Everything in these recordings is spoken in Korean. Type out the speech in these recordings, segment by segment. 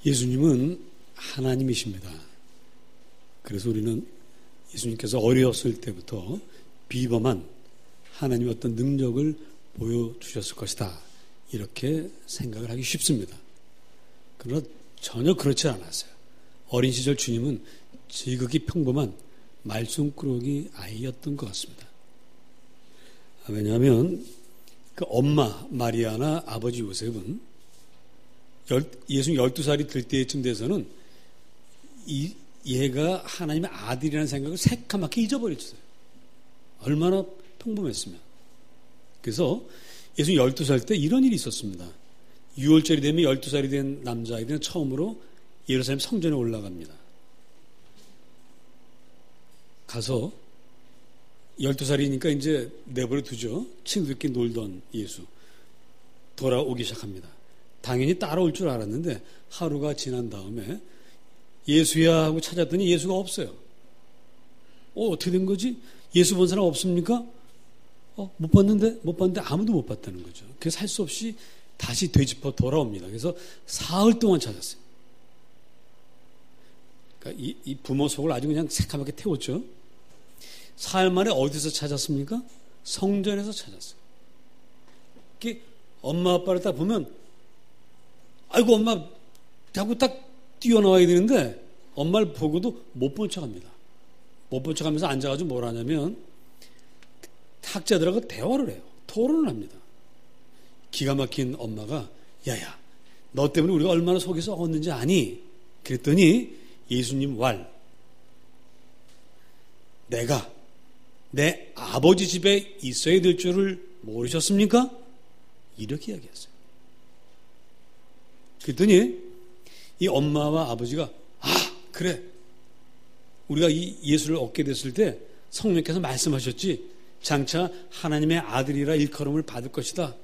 예수님은 하나님이십니다. 그래서 우리는 예수님께서 어렸을 때부터 비범한 하나님의 어떤 능력을 보여주셨을 것이다, 이렇게 생각을 하기 쉽습니다. 그러나 전혀 그렇지 않았어요. 어린 시절 주님은 지극히 평범한 말썽꾸러기 아이였던 것 같습니다. 왜냐하면 그 엄마 마리아나 아버지 요셉은 예수 12살이 될 때쯤 돼서는 얘가 하나님의 아들이라는 생각을 새까맣게 잊어버렸어요. 얼마나 평범했으면. 그래서 예수 12살 때 이런 일이 있었습니다. 6월절이 되면 12살이 된 남자아이들은 처음으로 예루살렘 성전에 올라갑니다. 가서 12살이니까 이제 내버려 두죠. 친구들끼리 놀던 예수. 돌아오기 시작합니다. 당연히 따라올 줄 알았는데 하루가 지난 다음에 예수야 하고 찾았더니 예수가 없어요. 어떻게 된 거지? 예수 본 사람 없습니까? 못 봤는데 아무도 못 봤다는 거죠. 그래서 할 수 없이 다시 되짚어 돌아옵니다. 그래서 사흘 동안 찾았어요. 그러니까 이 부모 속을 아주 그냥 새까맣게 태웠죠. 사흘 만에 어디서 찾았습니까? 성전에서 찾았어요. 엄마 아빠를 딱 보면 아이고 엄마 하고 딱 뛰어나와야 되는데 엄마를 보고도 못 본 척합니다. 못 본 척하면서 앉아가지고 뭘 하냐면 학자들하고 대화를 해요. 토론을 합니다. 기가 막힌 엄마가 야야 너 때문에 우리가 얼마나 속이 썩었는지 아니? 그랬더니 예수님 내가 내 아버지 집에 있어야 될 줄을 모르셨습니까? 이렇게 이야기했어요. 그랬더니 이 엄마와 아버지가 그래 우리가 이 예수를 얻게 됐을 때 성령께서 말씀하셨지 장차 하나님의 아들이라 일컬음을 받을 것이다.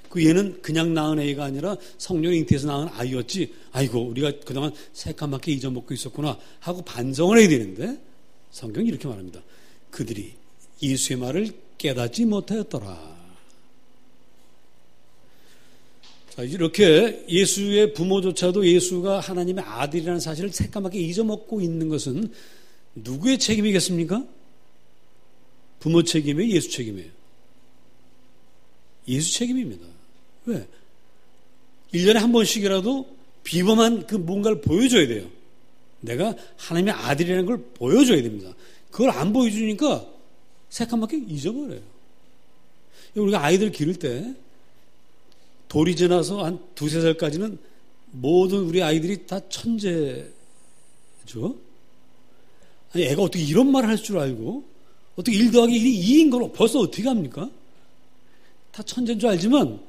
그 얘는 그냥 낳은 애가 아니라 성령의 잉태에서 낳은 아이였지. 아이고 우리가 그동안 새까맣게 잊어먹고 있었구나 하고 반성을 해야 되는데 성경이 이렇게 말합니다. 그들이 예수의 말을 깨닫지 못하였더라. 자, 이렇게 예수의 부모조차도 예수가 하나님의 아들이라는 사실을 새까맣게 잊어먹고 있는 것은 누구의 책임이겠습니까? 부모 책임이에요? 예수 책임이에요? 예수 책임입니다. 왜? 1년에 한 번씩이라도 비범한 그 뭔가를 보여줘야 돼요. 내가 하나님의 아들이라는 걸 보여줘야 됩니다. 그걸 안 보여주니까 새까맣게 잊어버려요. 우리가 아이들 기를 때 돌이 지나서 한 2-3살까지는 모든 우리 아이들이 다 천재죠. 아니 애가 어떻게 이런 말을 할 줄 알고 어떻게 1 더하기 1이 2인 걸 벌써 어떻게 합니까? 다 천재인 줄 알지만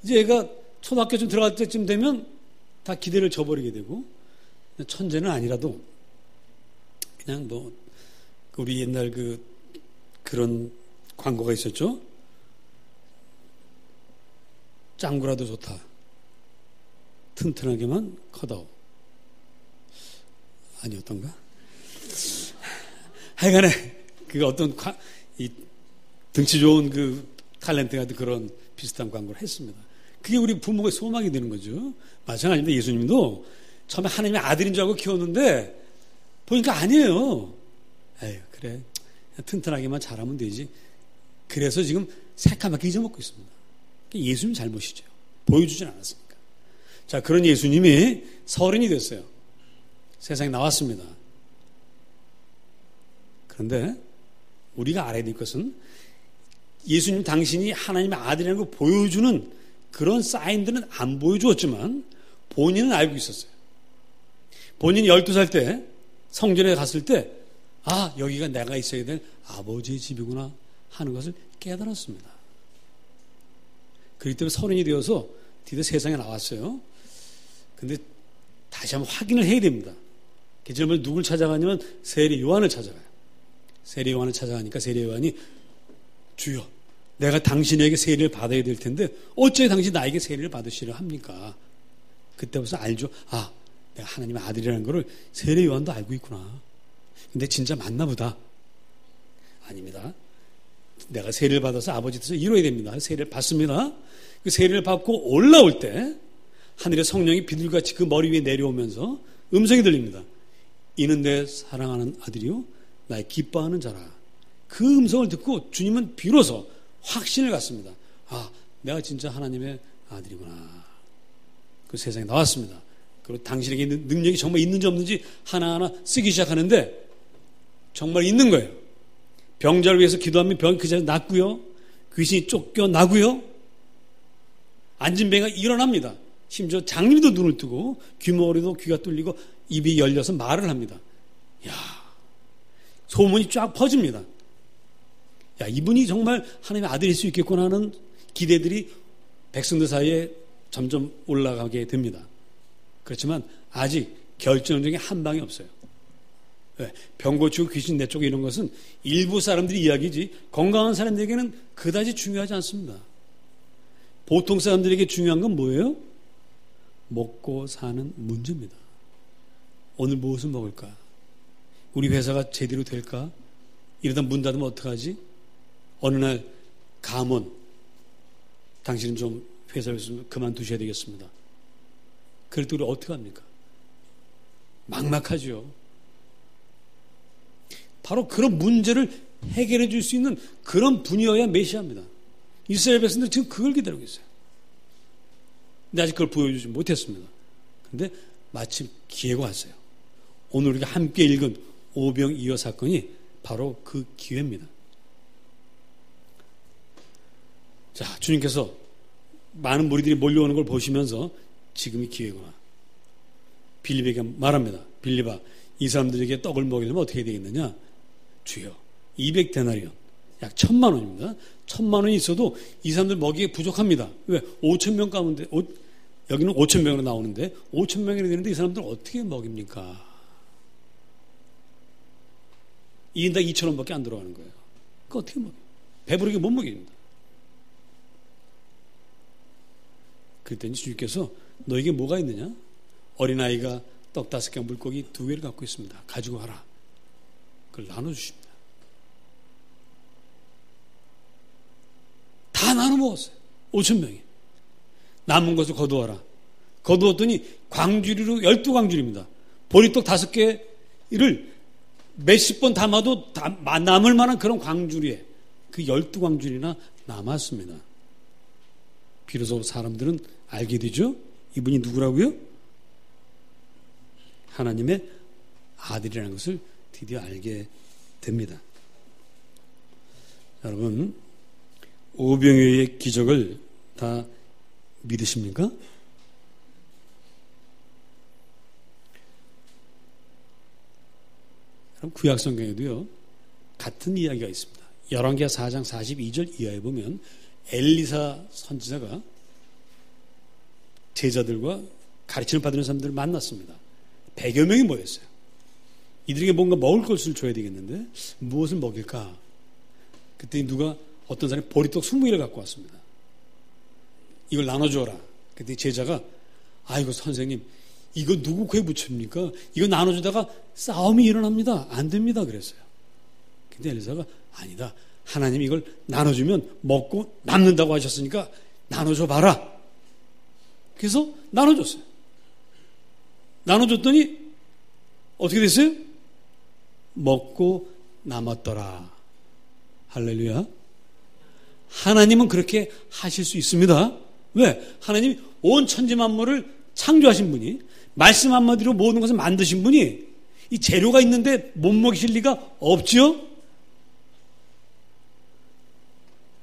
이제 애가 초등학교 좀 들어갈 때쯤 되면 다 기대를 저버리게 되고 천재는 아니라도 그냥 우리 옛날 그런 광고가 있었죠. 짱구라도 좋다. 튼튼하게만 커다오. 아니었던가? 하여간에 어떤 이 등치 좋은 탤런트 같은 그런 비슷한 광고를 했습니다. 그게 우리 부모의 소망이 되는 거죠. 마찬가지인데 예수님도 처음에 하나님의 아들인 줄 알고 키웠는데 보니까 아니에요. 에휴 그래 튼튼하게만 자라면 되지. 그래서 지금 새까맣게 잊어먹고 있습니다. 예수님 잘못이죠. 보여주진 않았습니까? 자, 그런 예수님이 서른이 됐어요. 세상에 나왔습니다. 그런데 우리가 알아야 될 것은 예수님 당신이 하나님의 아들이라는 걸 보여주는 그런 사인들은 안 보여주었지만 본인은 알고 있었어요. 본인이 12살 때 성전에 갔을 때 여기가 내가 있어야 될 아버지의 집이구나 하는 것을 깨달았습니다. 그렇기 때문에 서른이 되어서 드디어 세상에 나왔어요. 근데 다시 한번 확인을 해야 됩니다. 제일 누굴 찾아가냐면 세례 요한을 찾아가요. 세례 요한을 찾아가니까 세례 요한이 주여 내가 당신에게 세례를 받아야 될 텐데 어째 당신 나에게 세례를 받으시려 합니까? 그때부터 알죠. 내가 하나님의 아들이라는 것을 세례 요한도 알고 있구나. 근데 진짜 맞나 보다. 아닙니다. 내가 세례를 받아서 아버지 뜻을 이루어야 됩니다. 세례를 받습니다. 그 세례를 받고 올라올 때 하늘의 성령이 비둘기같이 그 머리 위에 내려오면서 음성이 들립니다. 이는 내 사랑하는 아들이요 나의 기뻐하는 자라. 그 음성을 듣고 주님은 비로소 확신을 갖습니다. 아, 내가 진짜 하나님의 아들이구나. 그 세상에 나왔습니다. 그리고 당신에게 있는 능력이 정말 있는지 없는지 하나하나 쓰기 시작하는데 정말 있는 거예요. 병자를 위해서 기도하면 병이 그 자리에 낫고요. 귀신이 쫓겨나고요. 앉은 병이가 일어납니다. 심지어 장님도 눈을 뜨고 귀머리도 귀가 뚫리고 입이 열려서 말을 합니다. 야, 소문이 쫙 퍼집니다. 야, 이분이 정말 하나님의 아들일 수 있겠구나 하는 기대들이 백성들 사이에 점점 올라가게 됩니다. 그렇지만 아직 결정적인 한 방이 없어요. 왜? 병 고치고 귀신 내쫓고 이런 것은 일부 사람들이 이야기지 건강한 사람들에게는 그다지 중요하지 않습니다. 보통 사람들에게 중요한 건 뭐예요? 먹고 사는 문제입니다. 오늘 무엇을 먹을까? 우리 회사가 제대로 될까? 이러다 문 닫으면 어떡하지? 어느 날 감원, 당신은 좀 회사를 그만두셔야 되겠습니다. 그럴 때 우리 어떻게 합니까? 막막하죠. 바로 그런 문제를 해결해 줄 수 있는 그런 분이어야 메시아입니다. 이스라엘 백성들 지금 그걸 기다리고 있어요. 근데 아직 그걸 보여주지 못했습니다. 그런데 마침 기회가 왔어요. 오늘 우리가 함께 읽은 오병이어 사건이 바로 그 기회입니다. 자, 주님께서 많은 무리들이 몰려오는 걸 보시면서 지금이 기회구나. 빌립에게 말합니다. 빌립아, 이 사람들에게 떡을 먹이려면 어떻게 해야 되겠느냐? 주여, 200데나리온, 약 1,000만 원입니다. 1,000만 원이 있어도 이 사람들 먹이에 부족합니다. 왜? 5,000명 가운데, 여기는 5,000명으로 나오는데 5,000명이 되는데 이 사람들 어떻게 먹입니까? 2인당 2,000원밖에 안 들어가는 거예요. 그거 어떻게 먹여요? 배부르게 못 먹입니다. 그랬더니 주님께서 너에게 뭐가 있느냐? 어린아이가 떡 5개, 물고기 2개를 갖고 있습니다. 가지고 가라. 그걸 나눠주십니다. 다 나눠 먹었어요. 5,000명이. 남은 것을 거두어라. 거두었더니 광주리로 12광주리입니다. 보리떡 5개를 몇십 번 담아도 남을 만한 그런 광주리에 그 12광주리나 남았습니다. 비로소 사람들은 알게 되죠. 이분이 누구라고요? 하나님의 아들이라는 것을 드디어 알게 됩니다. 여러분, 오병이어의 기적을 다 믿으십니까? 구약 성경에도요 같은 이야기가 있습니다. 열왕기하 4장 42절 이하에 보면 엘리사 선지자가 제자들과 가르침을 받는 사람들을 만났습니다. 100여 명이 모였어요. 이들에게 뭔가 먹을 것을 줘야 되겠는데 무엇을 먹일까? 그때 어떤 사람이 보리떡 20개를 갖고 왔습니다. 이걸 나눠줘라. 그때 제자가 아이고 선생님 이거 누구 코에 붙입니까? 이거 나눠주다가 싸움이 일어납니다. 안 됩니다. 그랬어요. 근데 엘리사가 아니다. 하나님 이걸 나눠주면 먹고 남는다고 하셨으니까 나눠줘 봐라. 그래서 나눠줬어요. 나눠줬더니 어떻게 됐어요? 먹고 남았더라. 할렐루야. 하나님은 그렇게 하실 수 있습니다. 왜? 하나님이 온 천지 만물을 창조하신 분이 말씀 한마디로 모든 것을 만드신 분이 이 재료가 있는데 못 먹이실 리가 없지요?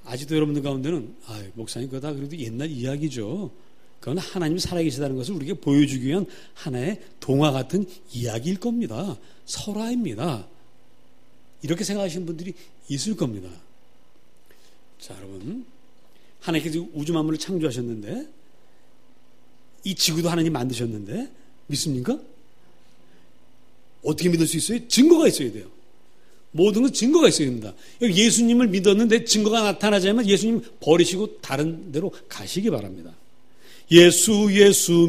아직도 여러분들 가운데는 목사님 그거 다 그래도 옛날 이야기죠. 그건 하나님이 살아계시다는 것을 우리에게 보여주기 위한 하나의 동화 같은 이야기일 겁니다. 설화입니다. 이렇게 생각하시는 분들이 있을 겁니다. 자, 여러분, 하나님께서 우주 만물을 창조하셨는데 이 지구도 하나님 만드셨는데 믿습니까? 어떻게 믿을 수 있어요? 증거가 있어야 돼요. 모든 건 증거가 있어야 됩니다. 예수님을 믿었는데 증거가 나타나자면 예수님 버리시고 다른 데로 가시기 바랍니다. 예수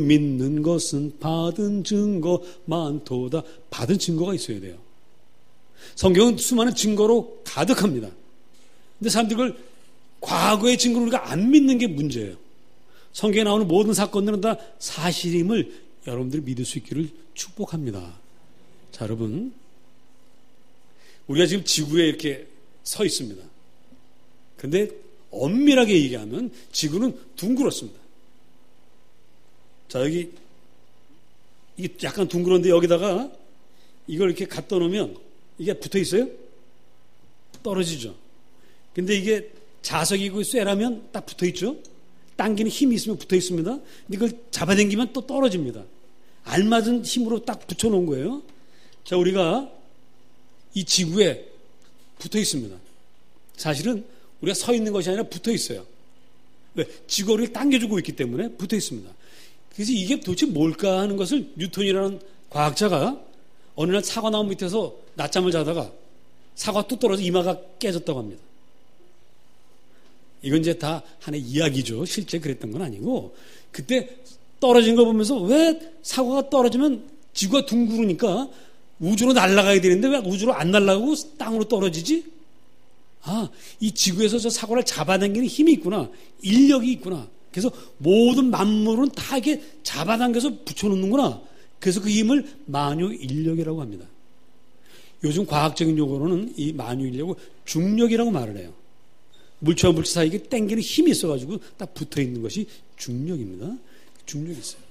믿는 것은 받은 증거 많도다. 받은 증거가 있어야 돼요. 성경은 수많은 증거로 가득합니다. 근데 사람들이 그걸 과거의 증거를 우리가 안 믿는 게 문제예요. 성경에 나오는 모든 사건들은 다 사실임을 여러분들이 믿을 수 있기를 축복합니다. 자, 여러분, 우리가 지금 지구에 이렇게 서 있습니다. 그런데 엄밀하게 얘기하면 지구는 둥그렇습니다. 자, 여기 이게 약간 둥그런데 여기다가 이걸 이렇게 갖다 놓으면 이게 붙어 있어요? 떨어지죠. 근데 이게 자석이고 쇠라면 딱 붙어 있죠? 당기는 힘이 있으면 붙어 있습니다. 근데 이걸 잡아당기면 또 떨어집니다. 알맞은 힘으로 딱 붙여 놓은 거예요. 자, 우리가 이 지구에 붙어 있습니다. 사실은 우리가 서 있는 것이 아니라 붙어 있어요. 왜? 지구가 우리를 당겨주고 있기 때문에 붙어 있습니다. 그래서 이게 도대체 뭘까 하는 것을 뉴턴이라는 과학자가 어느 날 사과나무 밑에서 낮잠을 자다가 사과 뚝 떨어져 이마가 깨졌다고 합니다. 이건 이제 다 하나의 이야기죠. 실제 그랬던 건 아니고, 그때 떨어진 거 보면서 왜 사과가 떨어지면 지구가 둥그러니까 우주로 날아가야 되는데 왜 우주로 안 날아가고 땅으로 떨어지지? 아, 이 지구에서 저 사과를 잡아당기는 힘이 있구나. 인력이 있구나. 그래서 모든 만물은 다 이게 잡아당겨서 붙여놓는구나. 그래서 그 힘을 만유인력이라고 합니다. 요즘 과학적인 용어로는 이 만유인력을 중력이라고 말을 해요. 물체와 물체 사이에 당기는 힘이 있어가지고 딱 붙어있는 것이 중력입니다. 중력이 있어요.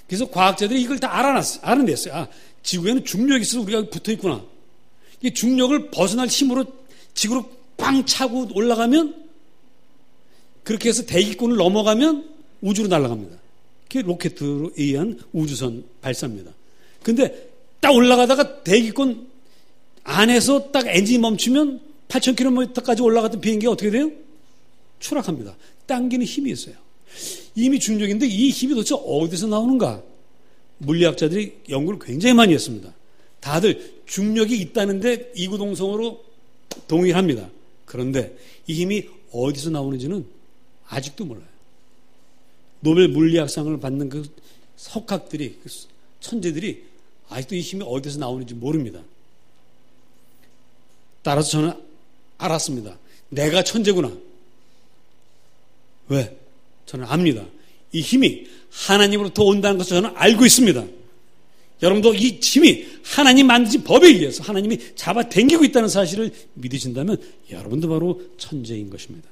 그래서 과학자들이 이걸 다 알아냈어요. 아, 지구에는 중력이 있어서 우리가 붙어있구나. 이 중력을 벗어날 힘으로 지구로 빵 차고 올라가면, 그렇게 해서 대기권을 넘어가면 우주로 날아갑니다. 그게 로켓으로 의한 우주선 발사입니다. 근데 딱 올라가다가 대기권 안에서 딱 엔진이 멈추면 8,000km까지 올라갔던 비행기가 어떻게 돼요? 추락합니다. 당기는 힘이 있어요. 이미 중력인데 이 힘이 도대체 어디서 나오는가? 물리학자들이 연구를 굉장히 많이 했습니다. 다들 중력이 있다는데 이구동성으로 동의합니다. 그런데 이 힘이 어디서 나오는지는 아직도 몰라요. 노벨 물리학상을 받는 그 석학들이, 그 천재들이 아직도 이 힘이 어디서 나오는지 모릅니다. 따라서 저는 알았습니다. 내가 천재구나. 왜? 저는 압니다. 이 힘이 하나님으로부터 온다는 것을 저는 알고 있습니다. 여러분도 이 힘이 하나님 만드신 법에 의해서 하나님이 잡아당기고 있다는 사실을 믿으신다면 여러분도 바로 천재인 것입니다.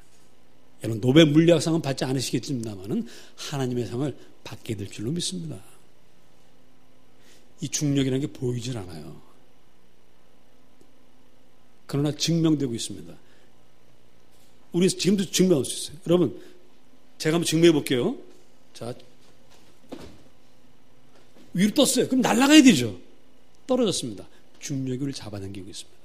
여러분, 노벨 물리학상은 받지 않으시겠습니다만은 하나님의 상을 받게 될 줄로 믿습니다. 이 중력이라는 게 보이질 않아요. 그러나 증명되고 있습니다. 우리 지금도 증명할 수 있어요. 여러분, 제가 한번 증명해 볼게요. 자, 위로 떴어요. 그럼 날아가야 되죠. 떨어졌습니다. 중력이 우리를 잡아당기고 있습니다.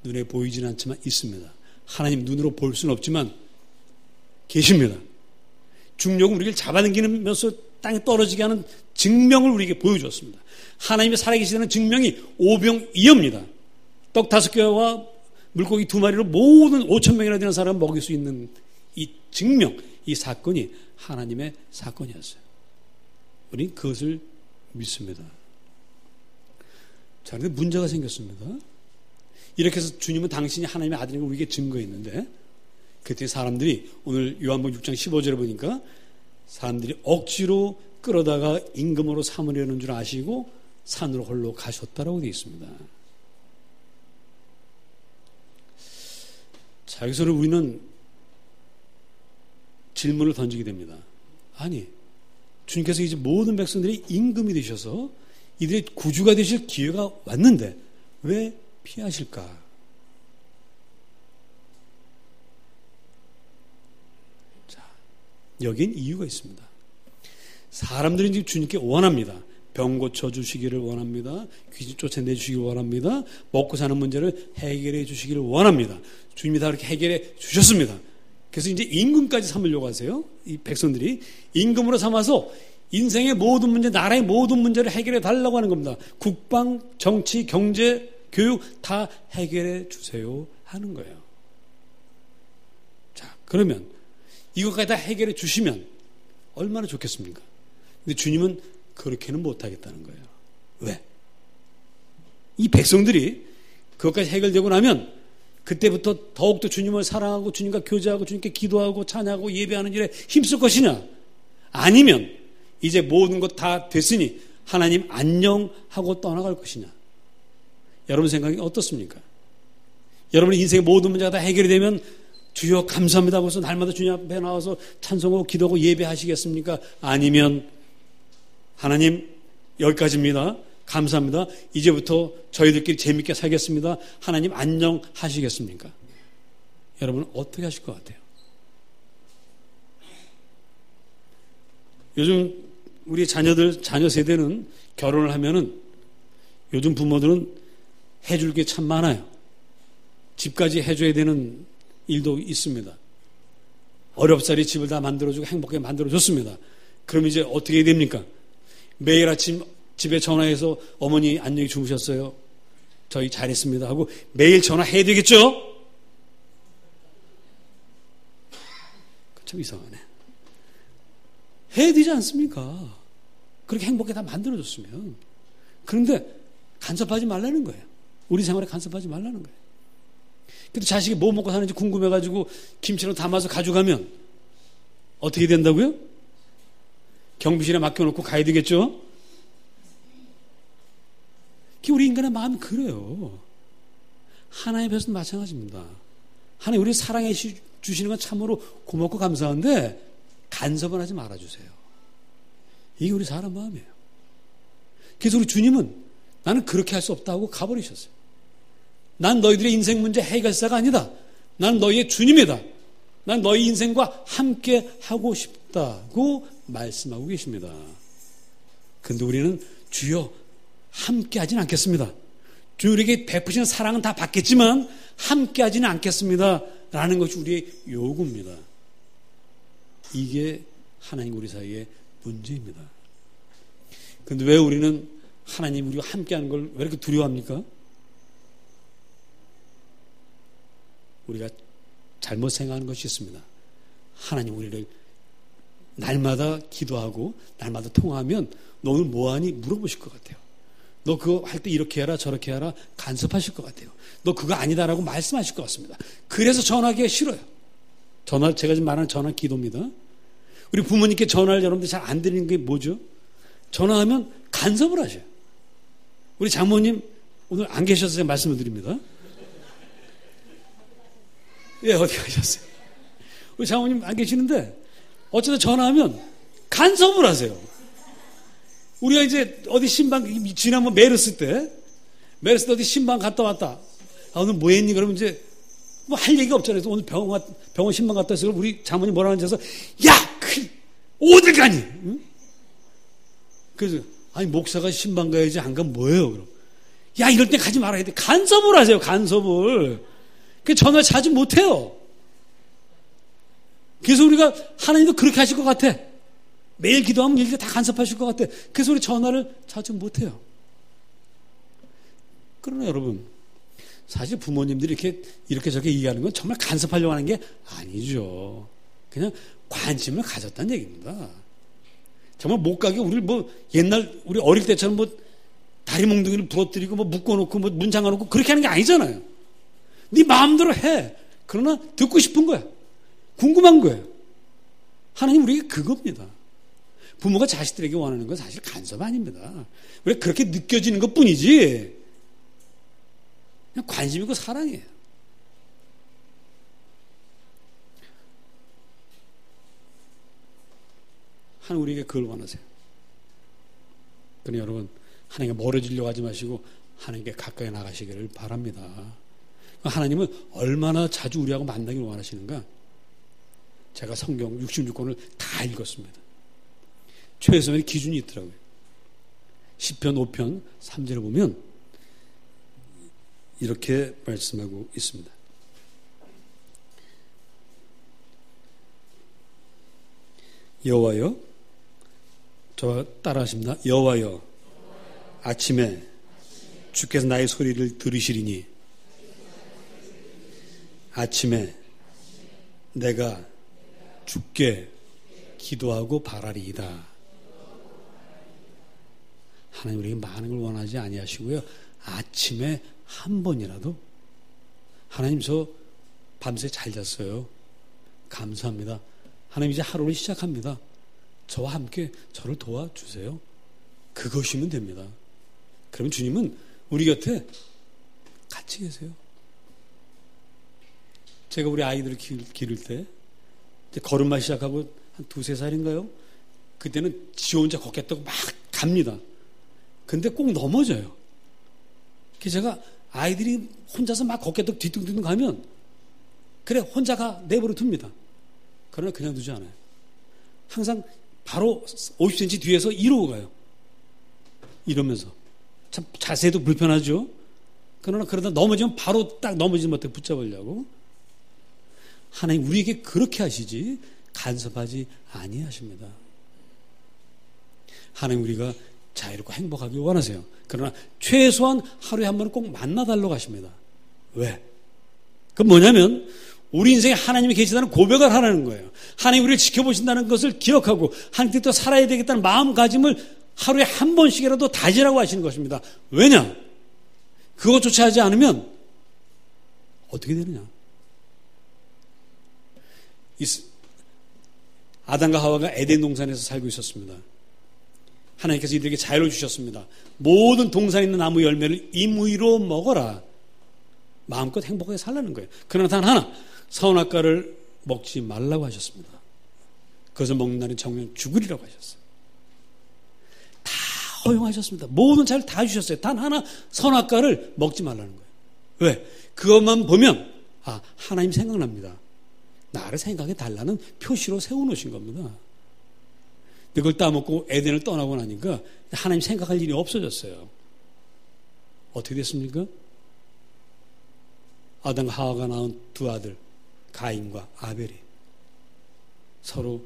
눈에 보이지는 않지만 있습니다. 하나님 눈으로 볼 수는 없지만 계십니다. 중력은 우리를 잡아당기면서 땅에 떨어지게 하는 증명을 우리에게 보여주었습니다. 하나님의 살아계시다는 증명이 오병이어입니다. 떡 5개와 물고기 2마리로 모든 5,000명이나 되는 사람을 먹일 수 있는 이 증명, 이 사건이 하나님의 사건이었어요. 우리는 그것을 믿습니다. 자, 그런데 문제가 생겼습니다. 이렇게 해서 주님은 당신이 하나님의 아들인 걸 우리에게 증거했는데, 그때 사람들이 오늘 요한복음 6장 15절에 보니까 사람들이 억지로 끌어다가 임금으로 삼으려는 줄 아시고 산으로 홀로 가셨다라고 되어 있습니다. 자, 여기서 우리는 질문을 던지게 됩니다. 아니, 주님께서 이제 모든 백성들이 임금이 되셔서 이들의 구주가 되실 기회가 왔는데 왜 피하실까? 자, 여긴 이유가 있습니다. 사람들이 지금 주님께 원합니다. 병 고쳐주시기를 원합니다. 귀신 쫓아내주시기를 원합니다. 먹고 사는 문제를 해결해 주시기를 원합니다. 주님이 다 그렇게 해결해 주셨습니다. 그래서 이제 임금까지 삼으려고 하세요. 이 백성들이 임금으로 삼아서 인생의 모든 문제, 나라의 모든 문제를 해결해 달라고 하는 겁니다. 국방, 정치, 경제, 교육 다 해결해 주세요 하는 거예요. 자, 그러면 이것까지 다 해결해 주시면 얼마나 좋겠습니까? 근데 주님은 그렇게는 못하겠다는 거예요. 왜? 이 백성들이 그것까지 해결되고 나면 그때부터 더욱더 주님을 사랑하고 주님과 교제하고 주님께 기도하고 찬양하고 예배하는 일에 힘쓸 것이냐? 아니면 이제 모든 것 다 됐으니 하나님 안녕 하고 떠나갈 것이냐? 여러분 생각이 어떻습니까? 여러분의 인생의 모든 문제가 다 해결이 되면 주여 감사합니다 하고서 날마다 주님 앞에 나와서 찬송하고 기도하고 예배하시겠습니까? 아니면 하나님 여기까지입니다. 감사합니다. 이제부터 저희들끼리 재밌게 살겠습니다. 하나님 안녕 하시겠습니까? 여러분 어떻게 하실 것 같아요? 요즘 우리 자녀 세대는 결혼을 하면은 요즘 부모들은 해줄 게 참 많아요. 집까지 해줘야 되는 일도 있습니다. 어렵사리 집을 다 만들어주고 행복하게 만들어줬습니다. 그럼 이제 어떻게 됩니까? 매일 아침 집에 전화해서 어머니 안녕히 주무셨어요? 저희 잘했습니다 하고 매일 전화해야 되겠죠? 참 이상하네. 해야 되지 않습니까? 그렇게 행복하게 다 만들어줬으면. 그런데 간섭하지 말라는 거예요. 우리 생활에 간섭하지 말라는 거예요. 근데 자식이 뭐 먹고 사는지 궁금해가지고 김치로 담아서 가져가면 어떻게 된다고요? 경비실에 맡겨놓고 가야 되겠죠? 우리 인간의 마음이 그래요. 하나님 앞에서도 마찬가지입니다. 하나님 우리 사랑해 주시는 건 참으로 고맙고 감사한데 간섭을 하지 말아주세요. 이게 우리 사람 마음이에요. 그래서 우리 주님은 나는 그렇게 할 수 없다고 가버리셨어요. 난 너희들의 인생 문제 해결사가 아니다. 난 너희의 주님이다. 난 너희 인생과 함께 하고 싶다고 말씀하고 계십니다. 근데 우리는 주여 함께 하지는 않겠습니다. 주 우리에게 베푸시는 사랑은 다 받겠지만 함께 하지는 않겠습니다. 라는 것이 우리의 요구입니다. 이게 하나님 우리 사이의 문제입니다. 그런데 왜 우리는 하나님 우리와 함께 하는 걸 왜 이렇게 두려워합니까? 우리가 잘못 생각하는 것이 있습니다. 하나님 우리를 날마다 기도하고 날마다 통화하면 너 오늘 뭐하니? 물어보실 것 같아요. 너 그거 할 때 이렇게 해라 저렇게 해라 간섭하실 것 같아요. 너 그거 아니다라고 말씀하실 것 같습니다. 그래서 전화하기가 싫어요. 제가 지금 말하는 전화 기도입니다. 우리 부모님께 전화를 여러분들 잘 안 드리는 게 뭐죠? 전화하면 간섭을 하셔요. 우리 장모님 오늘 안 계셔서 제가 말씀을 드립니다. 예, 어디 가셨어요? 우리 장모님 안 계시는데 어쩌다 전화하면 간섭을 하세요. 우리가 이제 어디 신방 지난번 메르스 때 어디 신방 갔다 왔다. 오늘 뭐 했니? 그러면 이제 뭐 할 얘기가 없잖아요. 그래서 오늘 병원 신방 갔다 와서 우리 장모님 뭐라 하는지 해서 야! 어딜 가니? 응? 그래서 아니 목사가 신방 가야지 안 가면 뭐예요? 그럼 야 이럴 때 가지 말아야 돼. 간섭을 하세요. 간섭을. 그 전화 자주 못 해요. 그래서 우리가 하나님도 그렇게 하실 것 같아. 매일 기도하면 이렇게 다 간섭하실 것 같아. 그래서 우리 전화를 자주 못 해요. 그러나 여러분 사실 부모님들이 이렇게 저렇게 얘기하는 건 정말 간섭하려고 하는 게 아니죠. 그냥 관심을 가졌다는 얘기입니다. 정말 못 가게 우리 뭐 옛날 우리 어릴 때처럼 뭐 다리 몽둥이를 부러뜨리고 뭐 묶어놓고 뭐 문 잠가놓고 그렇게 하는 게 아니잖아요. 네 마음대로 해. 그러나 듣고 싶은 거야. 궁금한 거예요. 하나님 우리에게 그겁니다. 부모가 자식들에게 원하는 건 사실 간섭 아닙니다. 왜 그렇게 느껴지는 것 뿐이지 그냥 관심이고 사랑이에요. 하나님 우리에게 그걸 원하세요. 그러니 여러분 하나님께 멀어지려고 하지 마시고 하나님께 가까이 나가시기를 바랍니다. 하나님은 얼마나 자주 우리하고 만나기를 원하시는가? 제가 성경 66권을 다 읽었습니다. 최소한의 기준이 있더라고요. 시편 5편 3절을 보면 이렇게 말씀하고 있습니다. 여호와여, 저와 따라하십니다. 여호와여, 아침에 주께서 나의 소리를 들으시리니 아침에 내가 주께 기도하고 바라리이다. 하나님 우리에게 많은 걸 원하지 아니하시고요. 아침에 한 번이라도 하나님 저 밤새 잘 잤어요. 감사합니다. 하나님 이제 하루를 시작합니다. 저와 함께 저를 도와주세요. 그것이면 됩니다. 그러면 주님은 우리 곁에 같이 계세요. 제가 우리 아이들을 기를 때 이제 걸음마 시작하고 한 2-3살인가요? 그때는 지 혼자 걷겠다고 막 갑니다. 근데 꼭 넘어져요. 그래서 제가 아이들이 혼자서 막 걷겠다고 뒤뚱뒤뚱 가면 그래 혼자가 내버려 둡니다. 그러나 그냥 두지 않아요. 항상 바로 50cm 뒤에서 이러고 가요. 이러면서 참 자세도 불편하죠. 그러나 그러다 넘어지면 바로 딱 넘어지지 못해 붙잡으려고. 하나님 우리에게 그렇게 하시지 간섭하지 아니하십니다. 하나님 우리가 자유롭고 행복하길 원하세요. 그러나 최소한 하루에 한 번은 꼭 만나달라고 하십니다. 왜? 그건 뭐냐면 우리 인생에 하나님이 계시다는 고백을 하라는 거예요. 하나님 우리를 지켜보신다는 것을 기억하고 하나님 뜻대로 살아야 되겠다는 마음가짐을 하루에 한 번씩이라도 다지라고 하시는 것입니다. 왜냐? 그것조차 하지 않으면 어떻게 되느냐? 아담과 하와가 에덴 동산에서 살고 있었습니다. 하나님께서 이들에게 자유를 주셨습니다. 모든 동산에 있는 나무 열매를 임의로 먹어라. 마음껏 행복하게 살라는 거예요. 그러나 단 하나, 선악과를 먹지 말라고 하셨습니다. 그것을 먹는 날은 정녕 죽으리라고 하셨어요. 다 허용하셨습니다. 모든 자유를 다 주셨어요. 단 하나, 선악과를 먹지 말라는 거예요. 왜? 그것만 보면 하나님 생각납니다. 나를 생각해 달라는 표시로 세워놓으신 겁니다. 그걸 따먹고 에덴을 떠나고 나니까 하나님 생각할 일이 없어졌어요. 어떻게 됐습니까? 아담과 하와가 낳은 두 아들 가인과 아벨이 서로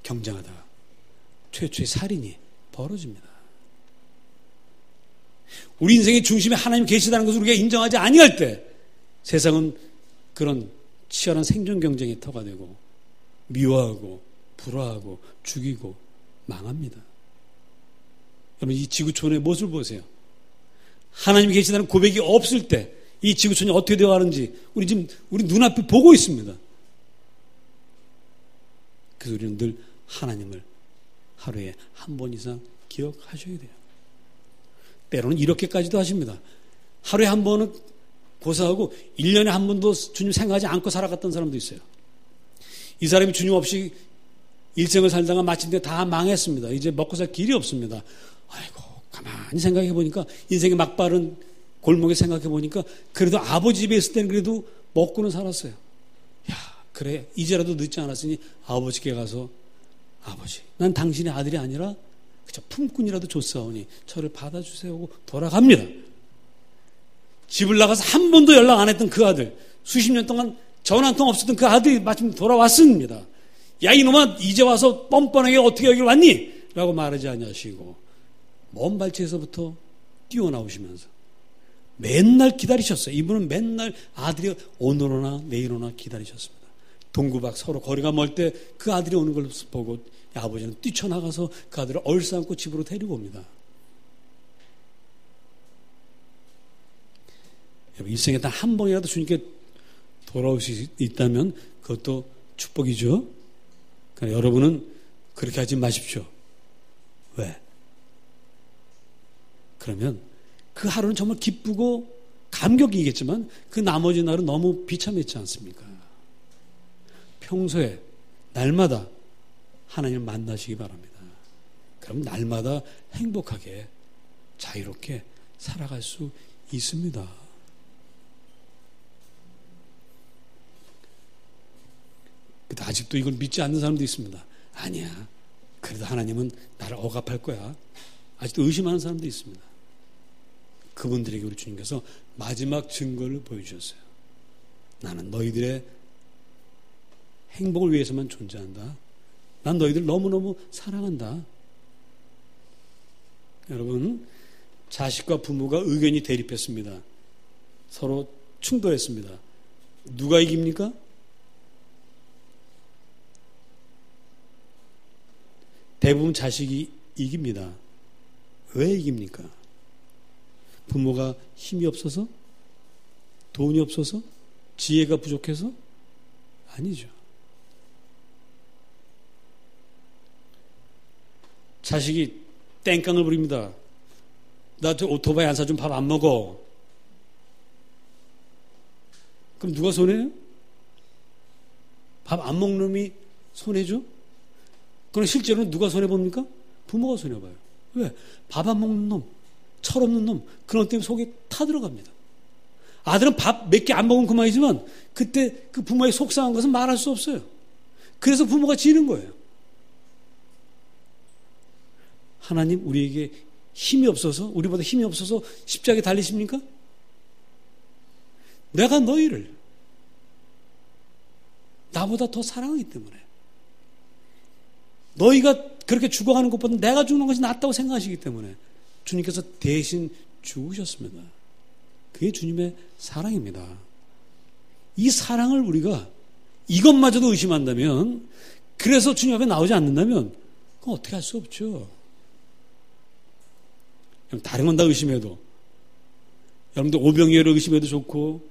경쟁하다가 최초의 살인이 벌어집니다. 우리 인생의 중심에 하나님 계시다는 것을 우리가 인정하지 아니할 때 세상은 그런 치열한 생존 경쟁의 터가 되고 미워하고 불화하고 죽이고 망합니다. 여러분 이 지구촌의 모습을 보세요. 하나님이 계시다는 고백이 없을 때 이 지구촌이 어떻게 되어가는지 우리 눈앞에 보고 있습니다. 그래서 우리는 늘 하나님을 하루에 한 번 이상 기억하셔야 돼요. 때로는 이렇게까지도 하십니다. 하루에 한 번은 고사하고 1년에 한 번도 주님 생각하지 않고 살아갔던 사람도 있어요. 이 사람이 주님 없이 일생을 살다가 마침내 다 망했습니다. 이제 먹고 살 길이 없습니다. 아이고 가만히 생각해 보니까 인생의 막바른 골목에 생각해 보니까 그래도 아버지 집에 있을 때는 그래도 먹고는 살았어요. 야 그래 이제라도 늦지 않았으니 아버지께 가서 아버지 난 당신의 아들이 아니라 그저 품꾼이라도 줬사오니 저를 받아주세요 하고 돌아갑니다. 집을 나가서 한 번도 연락 안 했던 그 아들, 수십 년 동안 전화 한 통 없었던 그 아들이 마침 돌아왔습니다. 야 이놈아 이제 와서 뻔뻔하게 어떻게 여기 왔니? 라고 말하지 아니하시고 먼 발치에서부터 뛰어나오시면서 맨날 기다리셨어요. 이분은 맨날 아들이 오늘 오나 내일 오나 기다리셨습니다. 동구박 서로 거리가 멀 때 그 아들이 오는 걸 보고 아버지는 뛰쳐나가서 그 아들을 얼싸안고 집으로 데리고 옵니다. 여러분 일생에 단 한 번이라도 주님께 돌아올 수 있다면 그것도 축복이죠. 그러니까 여러분은 그렇게 하지 마십시오. 왜? 그러면 그 하루는 정말 기쁘고 감격이겠지만 그 나머지 날은 너무 비참했지 않습니까? 평소에 날마다 하나님을 만나시기 바랍니다. 그럼 날마다 행복하게 자유롭게 살아갈 수 있습니다. 근데 아직도 이걸 믿지 않는 사람도 있습니다. 아니야. 그래도 하나님은 나를 억압할 거야. 아직도 의심하는 사람도 있습니다. 그분들에게 우리 주님께서 마지막 증거를 보여주셨어요. 나는 너희들의 행복을 위해서만 존재한다. 난 너희들 너무너무 사랑한다. 여러분, 자식과 부모가 의견이 대립했습니다. 서로 충돌했습니다. 누가 이깁니까? 대부분 자식이 이깁니다. 왜 이깁니까? 부모가 힘이 없어서? 돈이 없어서? 지혜가 부족해서? 아니죠. 자식이 땡깡을 부립니다. 나 저 오토바이 안 사주면 밥 안 먹어. 그럼 누가 손해요? 밥 안 먹는 놈이 손해죠? 그럼 실제로는 누가 손해봅니까? 부모가 손해봐요. 왜? 밥 안 먹는 놈, 철없는 놈, 그런 때문에 속에 타들어갑니다. 아들은 밥 몇 개 안 먹으면 그만이지만 그때 그 부모의 속상한 것은 말할 수 없어요. 그래서 부모가 지는 거예요. 하나님 우리에게 힘이 없어서, 우리보다 힘이 없어서 십자가에 달리십니까? 내가 너희를 나보다 더 사랑하기 때문에, 너희가 그렇게 죽어가는 것보다 내가 죽는 것이 낫다고 생각하시기 때문에 주님께서 대신 죽으셨습니다. 그게 주님의 사랑입니다. 이 사랑을 우리가 이것마저도 의심한다면, 그래서 주님 앞에 나오지 않는다면 그건 어떻게 할 수 없죠. 다른 건 다 의심해도, 여러분들 오병이어를 의심해도 좋고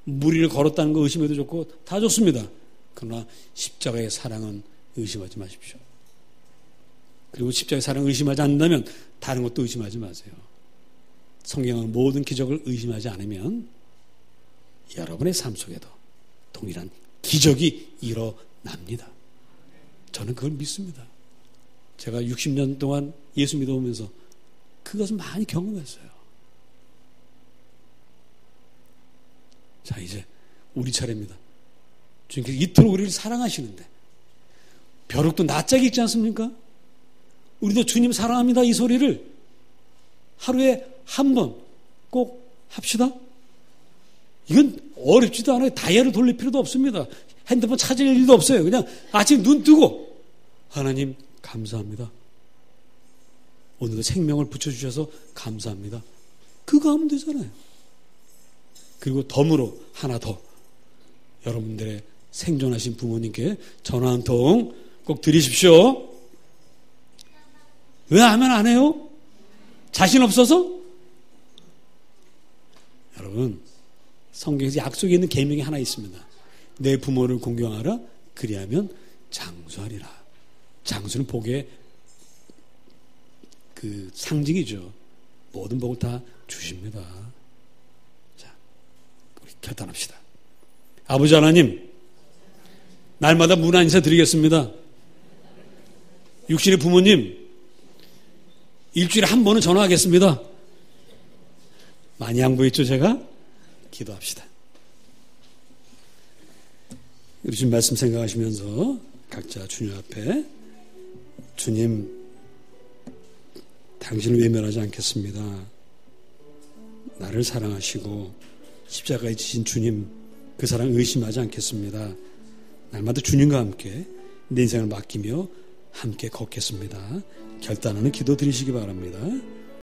무리를 걸었다는 거 의심해도 좋고 다 좋습니다. 그러나 십자가의 사랑은 의심하지 마십시오. 그리고 십자가의 사랑을 의심하지 않는다면 다른 것도 의심하지 마세요. 성경은 모든 기적을 의심하지 않으면 여러분의 삶 속에도 동일한 기적이 일어납니다. 저는 그걸 믿습니다. 제가 60년 동안 예수 믿어오면서 그것을 많이 경험했어요. 자, 이제 우리 차례입니다. 주님께서 이토록 우리를 사랑하시는데 벼룩도 낯짝이 있지 않습니까? 우리도 주님 사랑합니다 이 소리를 하루에 한 번 꼭 합시다. 이건 어렵지도 않아요. 다이얼을 돌릴 필요도 없습니다. 핸드폰 찾을 일도 없어요. 그냥 아침 눈 뜨고 하나님 감사합니다. 오늘도 생명을 붙여주셔서 감사합니다. 그거 하면 되잖아요. 그리고 덤으로 하나 더, 여러분들의 생존하신 부모님께 전화 한 통 꼭 드리십시오. 왜 하면 안 해요? 자신 없어서? 여러분, 성경에서 약속에 있는 계명이 하나 있습니다. 내 부모를 공경하라, 그리하면 장수하리라. 장수는 복의 그 상징이죠. 모든 복을 다 주십니다. 자, 우리 결단합시다. 아버지 하나님, 날마다 문안 인사 드리겠습니다. 육신의 부모님, 일주일에 한 번은 전화하겠습니다. 많이 양보했죠, 제가? 기도합시다. 우리 주님 말씀 생각하시면서 각자 주님 앞에, 주님, 당신을 외면하지 않겠습니다. 나를 사랑하시고 십자가에 지신 주님, 그 사랑 의심하지 않겠습니다. 날마다 주님과 함께 내 인생을 맡기며 함께 걷겠습니다. 결단하는 기도 드리시기 바랍니다.